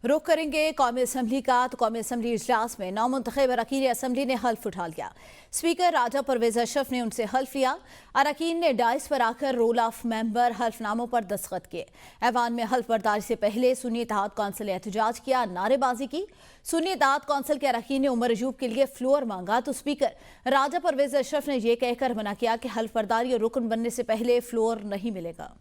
रुख करेंगे कौमी असम्बली का, तो कौमी असम्बली इजलास में नामुंतखब अरकान असम्बली ने हल्फ उठा लिया। स्पीकर राजा परवेज अशरफ ने उनसे हल्फ लिया। अरकान ने डाइस पर आकर रोल ऑफ मेंबर हल्फनामों पर दस्तखत किए। ऐवान में हल्फ बर्दारी से पहले सुन्नी इत्तेहाद कौंसिल ने एहतजाज किया, नारेबाजी की। सुन्नी इत्तेहाद कौंसिल के अरकान ने उमर अयूब के लिए फ्लोर मांगा, तो स्पीकर राजा परवेज अशरफ ने यह कहकर मना किया कि हल्फ बर्दारी और रुकन बनने से पहले फ्लोर नहीं मिलेगा।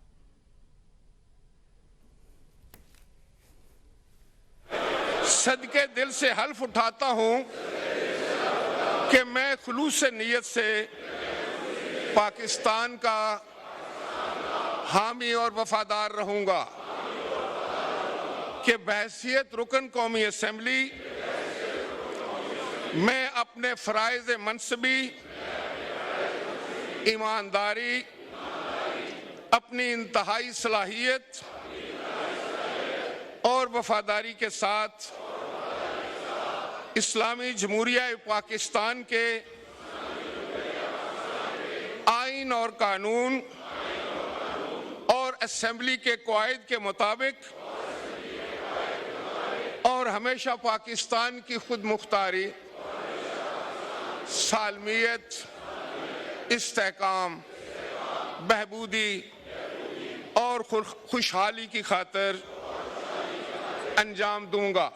सदके दिल से हल्फ उठाता हूं कि मैं खुलूस नीयत से पाकिस्तान का हामी और वफादार रहूंगा कि बहैसियत रुकन कौमी असम्बली मैं अपने फराइज़ मनसबी, ईमानदारी, अपनी इंतहाई सलाहियत और वफादारी के साथ इस्लामी जमहूरिया पाकिस्तान के आइन और कानून और असम्बली के क़वाइद के मुताबिक और हमेशा पाकिस्तान की खुद मुख्तारी, सालमियत, इस्तेहकाम, बहबूदी और खुशहाली की खातिर अंजाम दूंगा।